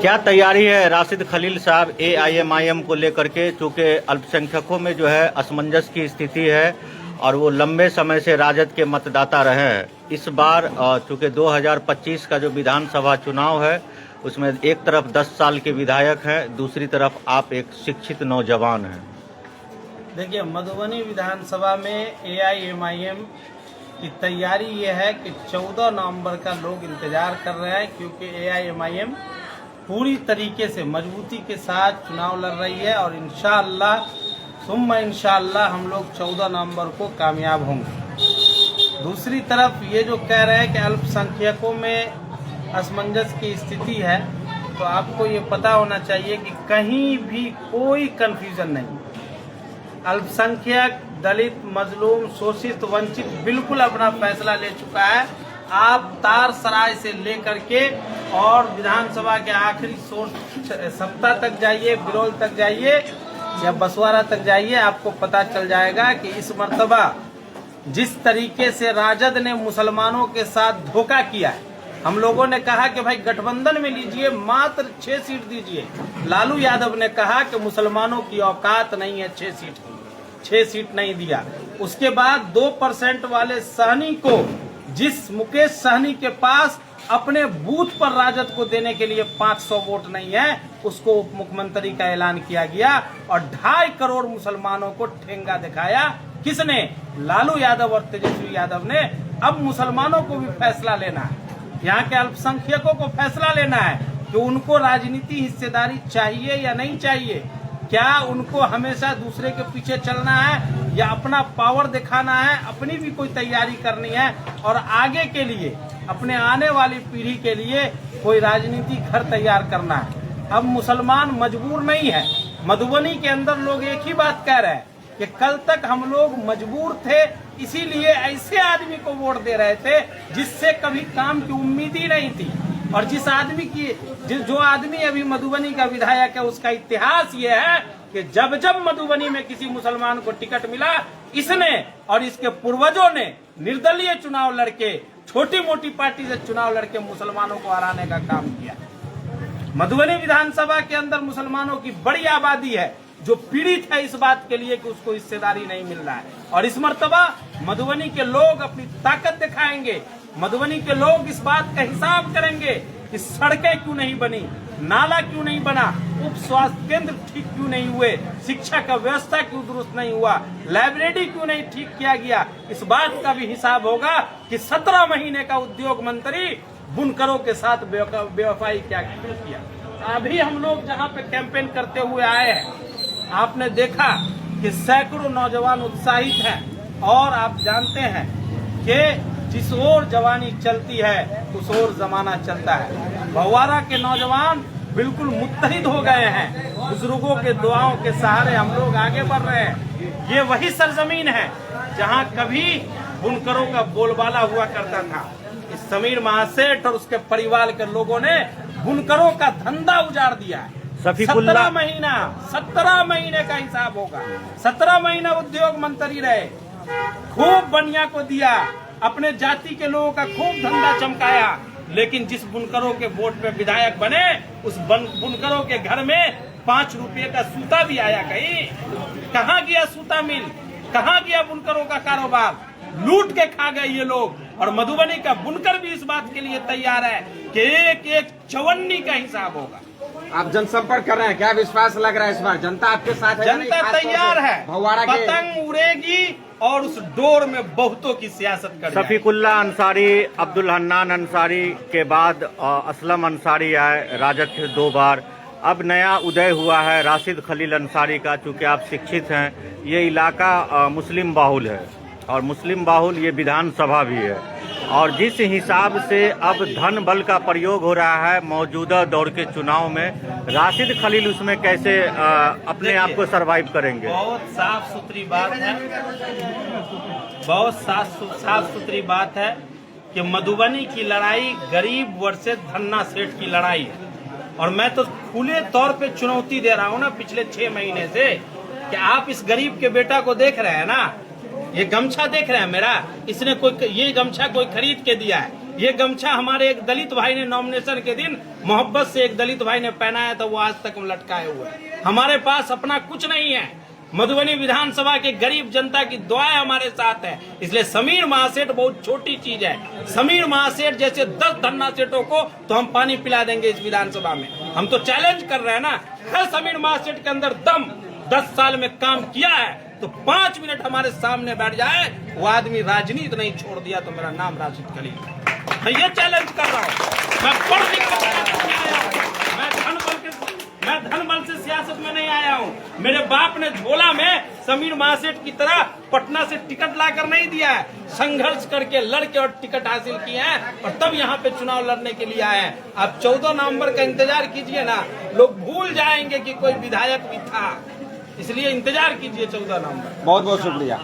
क्या तैयारी है राशिद खलील साहब एआईएमआईएम को लेकर के? चूँकि अल्पसंख्यकों में जो है असमंजस की स्थिति है और वो लंबे समय से राजद के मतदाता रहे हैं। इस बार चूँकि 2025 का जो विधानसभा चुनाव है उसमें एक तरफ 10 साल के विधायक हैं, दूसरी तरफ आप एक शिक्षित नौजवान हैं। देखिए, मधुबनी विधानसभा में एआईएमआईएम की तैयारी ये है कि 14 नवंबर का लोग इंतजार कर रहे हैं, क्योंकि एआईएमआईएम पूरी तरीके से मजबूती के साथ चुनाव लड़ रही है और इंशाअल्लाह सुम्मा इंशाअल्लाह हम लोग 14 नवंबर को कामयाब होंगे। दूसरी तरफ ये जो कह रहे हैं कि अल्पसंख्यकों में असमंजस की स्थिति है, तो आपको ये पता होना चाहिए कि कहीं भी कोई कन्फ्यूजन नहीं। अल्पसंख्यक, दलित, मजलूम, शोषित, वंचित बिल्कुल अपना फैसला ले चुका है। आप तार सराय से लेकर के और विधानसभा के आखिरी सप्ताह तक जाइए, बिरौल तक जाइए या बसवाड़ा तक जाइए, आपको पता चल जाएगा कि इस मर्तबा जिस तरीके से राजद ने मुसलमानों के साथ धोखा किया है। हम लोगों ने कहा कि भाई गठबंधन में लीजिए, मात्र 6 सीट दीजिए। लालू यादव ने कहा कि मुसलमानों की औकात नहीं है 6 सीट की, 6 सीट नहीं दिया। उसके बाद 2% वाले सहनी को, जिस मुकेश सहनी के पास अपने बूथ पर राजद को देने के लिए 500 वोट नहीं है, उसको उप मुख्यमंत्री का ऐलान किया गया और 2.5 करोड़ मुसलमानों को ठेंगा दिखाया। किसने? लालू यादव और तेजस्वी यादव ने। अब मुसलमानों को भी फैसला लेना है, यहाँ के अल्पसंख्यकों को फैसला लेना है कि उनको राजनीति हिस्सेदारी चाहिए या नहीं चाहिए। क्या उनको हमेशा दूसरे के पीछे चलना है या अपना पावर दिखाना है, अपनी भी कोई तैयारी करनी है और आगे के लिए, अपने आने वाली पीढ़ी के लिए कोई राजनीति घर तैयार करना है। अब मुसलमान मजबूर नहीं है। मधुबनी के अंदर लोग एक ही बात कह रहे हैं कि कल तक हम लोग मजबूर थे, इसीलिए ऐसे आदमी को वोट दे रहे थे जिससे कभी काम की उम्मीद ही नहीं थी। और जो आदमी अभी मधुबनी का विधायक है, उसका इतिहास ये है कि जब जब मधुबनी में किसी मुसलमान को टिकट मिला, इसने और इसके पूर्वजों ने निर्दलीय चुनाव लड़के, छोटी मोटी पार्टी से चुनाव लड़के मुसलमानों को हराने का काम किया। मधुबनी विधानसभा के अंदर मुसलमानों की बड़ी आबादी है जो पीड़ित है इस बात के लिए कि उसको हिस्सेदारी नहीं मिल रहा है। और इस मर्तबा मधुबनी के लोग अपनी ताकत दिखाएंगे। मधुबनी के लोग इस बात का हिसाब करेंगे कि सड़कें क्यों नहीं बनी, नाला क्यों नहीं बना, उप स्वास्थ्य केंद्र ठीक क्यों नहीं हुए, शिक्षा का व्यवस्था क्यों दुरुस्त नहीं हुआ, लाइब्रेरी क्यों नहीं ठीक किया गया। इस बात का भी हिसाब होगा कि 17 महीने का उद्योग मंत्री बुनकरों के साथ बेवफाई क्या किया। अभी हम लोग जहाँ पे कैंपेन करते हुए आए हैं, आपने देखा कि सैकड़ों नौजवान उत्साहित हैं और आप जानते हैं कि जिस ओर जवानी चलती है उस ओर जमाना चलता है। भवारा के नौजवान बिल्कुल मुत्तहिद हो गए हैं। बुजुर्गों के दुआओं के सहारे हम लोग आगे बढ़ रहे हैं। ये वही सरजमीन है जहां कभी बुनकरों का बोलबाला हुआ करता था। इस समीर महासेठ और उसके परिवार के लोगों ने बुनकरों का धंधा उजाड़ दिया है। 17 महीने का हिसाब होगा। 17 महीना उद्योग मंत्री रहे, खूब बनिया को दिया, अपने जाति के लोगों का खूब धंधा चमकाया। लेकिन जिस बुनकरों के वोट पे विधायक बने, उस बुनकरों के घर में 5 रुपये का सूता भी आया कहीं? कहाँ गया सूता मिल? कहाँ गया बुनकरों का कारोबार? लूट के खा गए ये लोग। और मधुबनी का बुनकर भी इस बात के लिए तैयार है कि एक एक चवन्नी का हिसाब होगा। आप जनसंपर्क कर रहे हैं, क्या विश्वास लग रहा है इस बार जनता आपके साथ है? जनता तैयार है, पतंग उड़ेगी और उस डोर में बहुतों की सियासत कर। शफीकुल्ला अंसारी, अब्दुल हन्नान अंसारी के बाद असलम अंसारी आए राजद से 2 बार। अब नया उदय हुआ है राशिद खलील अंसारी का। चूँकि आप शिक्षित हैं, ये इलाका मुस्लिम बाहुल है और मुस्लिम बाहुल ये विधानसभा भी है। और जिस हिसाब से अब धन बल का प्रयोग हो रहा है मौजूदा दौर के चुनाव में, राशिद खलील उसमें कैसे अपने आप को सरवाइव करेंगे? बहुत साफ सुथरी बात है, बहुत साफ सुथरी बात है कि मधुबनी की लड़ाई गरीब वर्सेस धन्ना सेठ की लड़ाई है। और मैं तो खुले तौर पे चुनौती दे रहा हूँ ना पिछले 6 महीने से कि आप इस गरीब के बेटा को देख रहे हैं ना, ये गमछा देख रहे हैं मेरा, इसने ये गमछा कोई खरीद के दिया है। ये गमछा हमारे एक दलित भाई ने नॉमिनेशन के दिन मोहब्बत से एक दलित भाई ने पहनाया था, वो आज तक हम लटकाए हुए हैं। हमारे पास अपना कुछ नहीं है। मधुबनी विधानसभा के गरीब जनता की दुआएं हमारे साथ है। इसलिए समीर महासेठ बहुत छोटी चीज है। समीर महासेठ जैसे 10 धन्ना सेठों को तो हम पानी पिला देंगे इस विधानसभा में। हम तो चैलेंज कर रहे हैं ना, है समीर महासेठ के अंदर दम, 10 साल में काम किया है तो 5 मिनट हमारे सामने बैठ जाए, वो आदमी राजनीति नहीं छोड़ दिया तो मेरा नाम राशिद खलील। मैं ये चैलेंज कर रहा हूँ। मैं पढ़ लिख कर आया हूँ। मैं धन बल से सियासत में नहीं आया हूँ। मेरे बाप ने झोला में समीर महासेठ की तरह पटना से टिकट लाकर नहीं दिया है, संघर्ष करके लड़के और टिकट हासिल किए हैं और तब यहाँ पे चुनाव लड़ने के लिए आए हैं। आप 14 नवंबर का इंतजार कीजिए ना, लोग भूल जाएंगे कि कोई विधायक भी था। इसलिए इंतजार कीजिए 14 नवंबर। बहुत बहुत शुक्रिया।